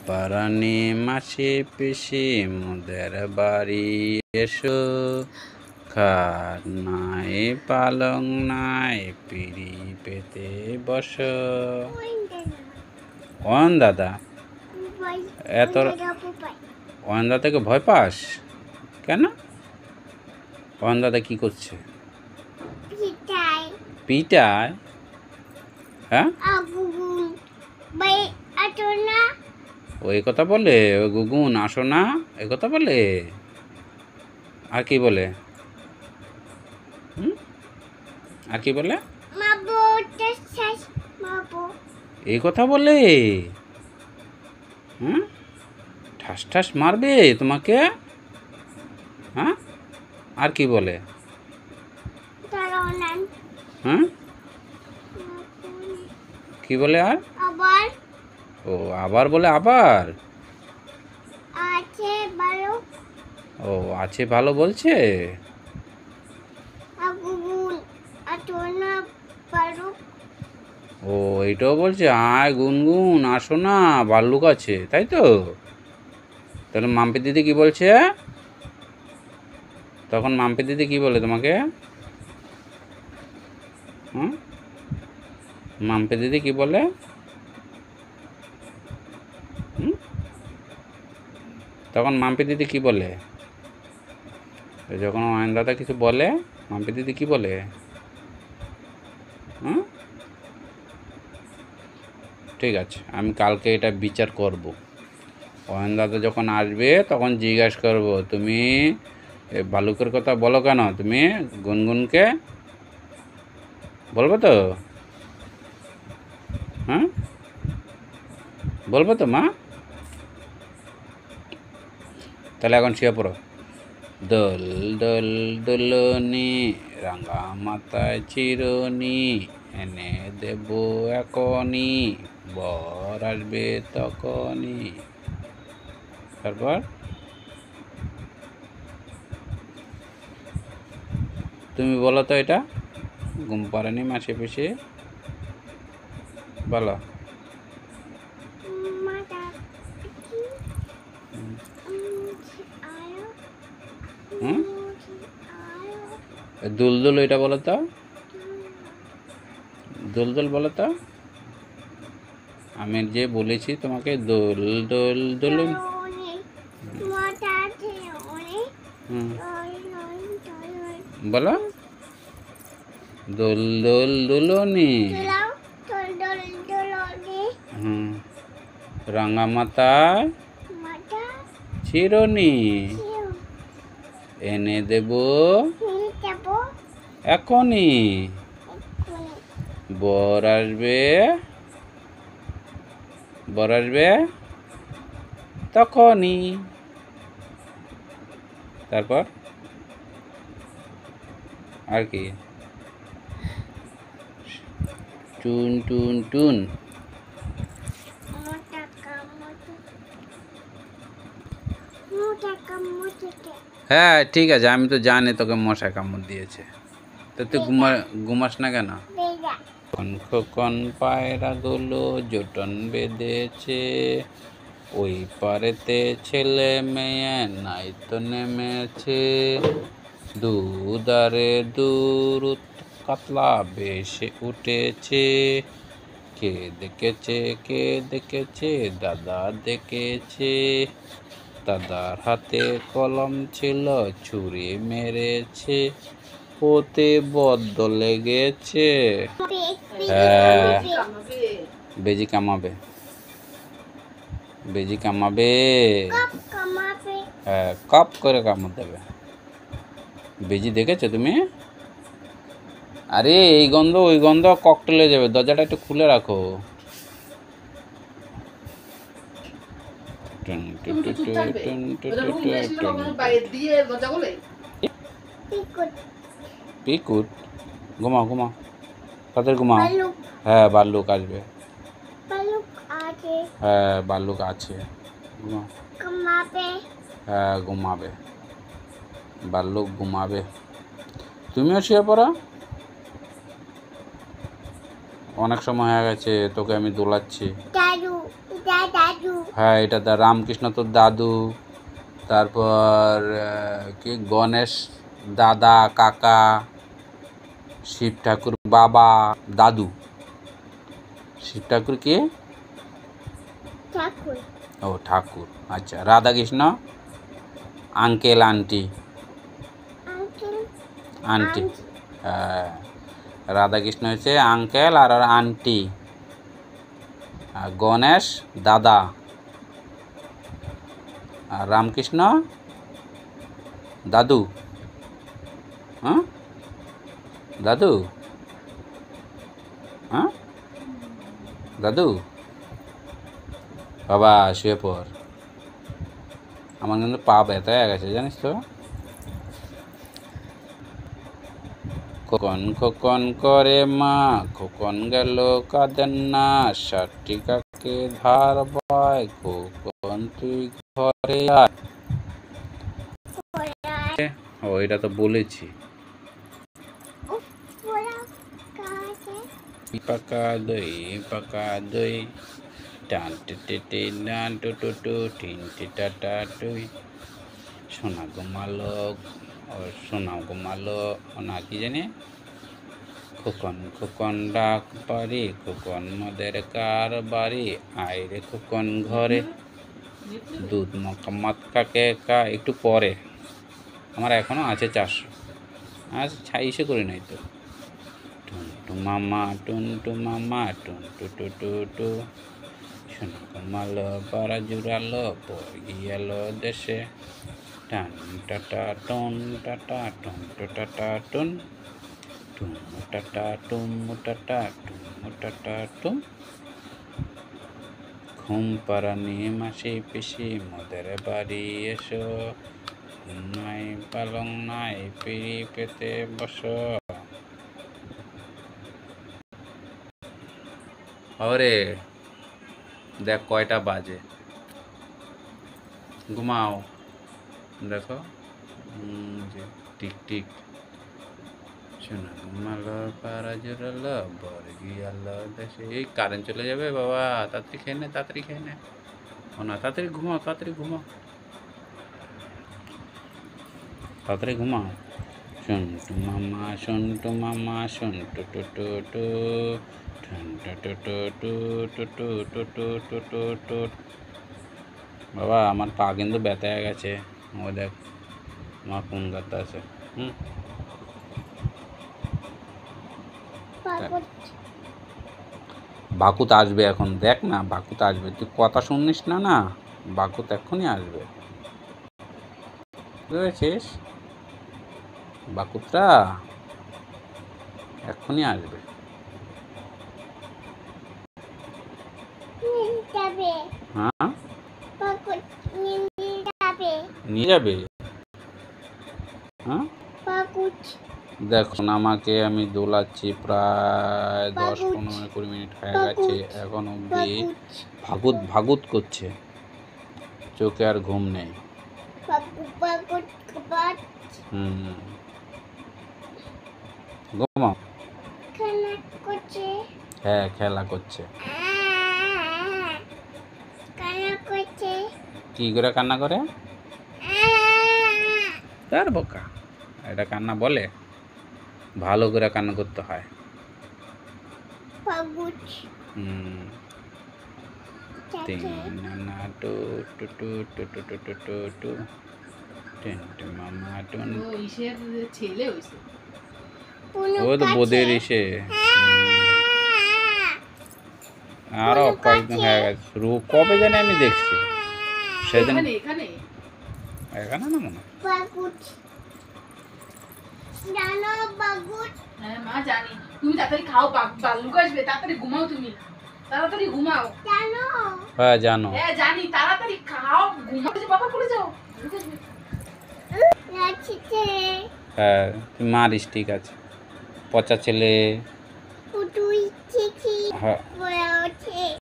পারানি মাসি পিসি মোদের বাড়ি এসো, খাট নাই পালং নাই পিড়ি পেতে বসো। অয়ন দাদা, এত অয়ন দাদাকে ভয় পাস কেন? অয়ন দাদা কি করছে? পিটায়? হ্যাঁ, ওই কথা বলে, ও গুগুন আসো না এই কথা বলে। আর কি বলে? আর কি বলে? এই কথা বলে? হুম, ঠাস ঠাস মারবে তোমাকে? হ্যাঁ, আর কি বলে? হ্যাঁ, কি বলে আর? ও আবার বলে আবার? ও আছে ভালো বলছে। ও এইটাও বলছে, আয় গুনগুন আসো না ভাল্লুক আছে, তাই তো? তাহলে মাম্পি দিদি কি বলছে? তখন মাম্পি দিদি কি বলে তোমাকে? হুম, মাম্পি দিদি কি বলে? তখন মাম্পি দিদি কি বলে? যখন অয়ন দাদা কিছু বলে মাম্পি দিদি কি বলে? হুম, ঠিক আছে, আমি কালকে এটা বিচার করব। অয়ন দাদা যখন আসবে তখন জিজ্ঞাসা করব, তুমি ভালুকের কথা বলো কেন? তুমি গুনগুনকে বলবো তো? হ্যাঁ, বলবো তো মা? তাহলে এখন শুয়ে পড়ো। দোল দোল দোলনি রাঙা মাথায় চিরনি, এনে দেব এখনই, বর আসবে তখনই। তারপর তুমি বলো তো, এটা ঘুম পাড়েনি মাসে পিসে? বলো। হুম, দুলদুল এটা বলো তো, দুলদুল বলো তো। আমি যে বলেছি তোমাকে দোল দোল দোলন। বলো, দোল দোল দোলনি। হুম, রাঙা মাথায় চিরনি, এনে দেব এখনই, বর আসবে, বর আসবে তখনই। তারপর আর কি? টুন টুন টুন। হ্যাঁ ঠিক আছে, আমি তো জানি তোকে মশা কামড় দিয়েছে, তো তুই ঘুমাস না কেন? খোকন পায়রাগুলো জোটন বেঁধেছে, ওই পারেতে ছেলে মেয়ে নাই তো নেমেছে, দুধারে দূর কাতলা বেশে উঠেছে, কে দেখেছে কে দেখেছে, দাদা দেখেছে, দাদার হাতে কলম ছিল ছুরি মেরেছে, ওতে বদ্ধ লেগেছে। হ্যাঁ, বেজি কামাবে, বেজি কামাবে। হ্যাঁ, কপ করে কামড় দেবে। বেজি দেখেছো তুমি? আরে এই গন্ধ ওই গন্ধ ককটেলে যাবে, দরজাটা একটু খুলে রাখো। পিকুট, ঘুমাও ঘুমাও, তাদের ঘুমাও। হ্যাঁ, ভাল্লুক আসবে। হ্যাঁ, ভাল্লুক আছে, ঘুমাও। হ্যাঁ, ঘুমাবে, ভাল্লুক ঘুমাবে। তুমিও শুয়ে পড়ো, অনেক সময় হয়ে গেছে, তোকে আমি দোলাচ্ছি। হ্যাঁ এটা রামকৃষ্ণ তোর দাদু। তারপর কি গণেশ দাদা কাকা, শিব ঠাকুর বাবা দাদু। শিব ঠাকুর কে? ও ঠাকুর, আচ্ছা। Radhakrishna uncle aunty. আন্টি হ্যাঁ, রাধাকৃষ্ণ হচ্ছে আঙ্কেল আর আন্টি। আর গণেশ দাদা, আর রামকৃষ্ণ দাদু। হ্যাঁ দাদু, হ্যাঁ দাদু। বাবা শুয়ে পড়, আমার কিন্তু পা ব্যথা হয়ে গেছে জানিস তো। খোকন খোকন করে মা, খোকন গেল কাঁদেন না, 60 কাকে ধার পায়, খোকন তুই ঘরে আয়। ও এটা তো বলেছি। পাকা দই পাকা দই, টান টেটে ডান টু টু টু, টিন টিটা টুই। সোনা ঘুমালো, ও সোনা ঘুমালো না কি জানি। খোকন খোকন ডাক পারি, খোকন মদের কার বাড়ি, আয় রে খোকন ঘরে, দুধ মকা মাতকা কে কা। একটু পরে, আমার এখনো আছে 400, আজ ছাইশে করি নাই তো। টুনটু মামা টুনটু মামা টুন টু টু টু টু, সোনা ঘুমালো পাড়া জুড়ালো, পর গিয়ালো দেশে, টান টাটা টুন টাটা টুন টু টাটা টুন, টুম টাটা টুম টাটা টুম টাটা টুম। ঘুম পাড়ানি মাসি পিসি মোদের বাড়ি এসো, নাই পালং নাই পিড়ি পেতে বসো। ওরে দেখ কয়টা বাজে, ঘুমাও। দেখো টিক টিক। শোনা ঘুমালো পাড়া জোরালো, বর গিয়ালো দেশে। এই কারেন্ট চলে যাবে বাবা, তাড়াতাড়ি খেয়ে নে, তাড়াতাড়ি খেয়ে নে। ও না, তাড়াতাড়ি ঘুমাও, তাড়াতাড়ি ঘুমাও, তাড়াতাড়ি ঘুমাও। সন্টু মামা সন্টু মামা সন্টু টু টু টু, টু টু টু টু টু টু টু টু টু টু টু। বাবা আমার পা কিন্তু ব্যথা হয়ে গেছে। ও দেখ আমার ফোন করতে আছে। বাকুত আসবে এখন, দেখ না বাকুত আসবে, তুই কথা শুনিস না না, বাকুত এক্ষুনি আসবে, বুঝেছিস? বাকুতরা এক্ষুনি আসবে। হ্যাঁ নিয়ে যাবে। হ্যাঁ দেখুন আমাকে আমি দোলাচ্ছি প্রায় 10-15-20 মিনিট হয়ে গেছে, এখন অব্দি ভাগুত ভাগুত করছে, চোখে আর ঘুম নেই। ঘুমাও। হ্যাঁ খেলা করছে। কি করে কান্না করে? তার বোকা, এটা কান্না বলে? ভালো করে কান্না করতে হয়। ও তো বোধের ইসে আরো কয়েকদিন হয়ে গেছে শুরু, কবে জানি আমি দেখছি সেদিন। এখানে না মনে হ্যাঁ মা জানি। তুমি তাড়াতাড়ি খাও, বাল্লুক আসবে, তাড়াতাড়ি ঘুমাও, তুমি তাড়াতাড়ি ঘুমাও। হ্যাঁ জানো। হ্যাঁ জানি, তাড়াতাড়ি খাও, ঘুমাও। বাবা করে যাও। হ্যাঁ তুই মারিস, ঠিক আছে। পচা ছেলে। হ্যাঁ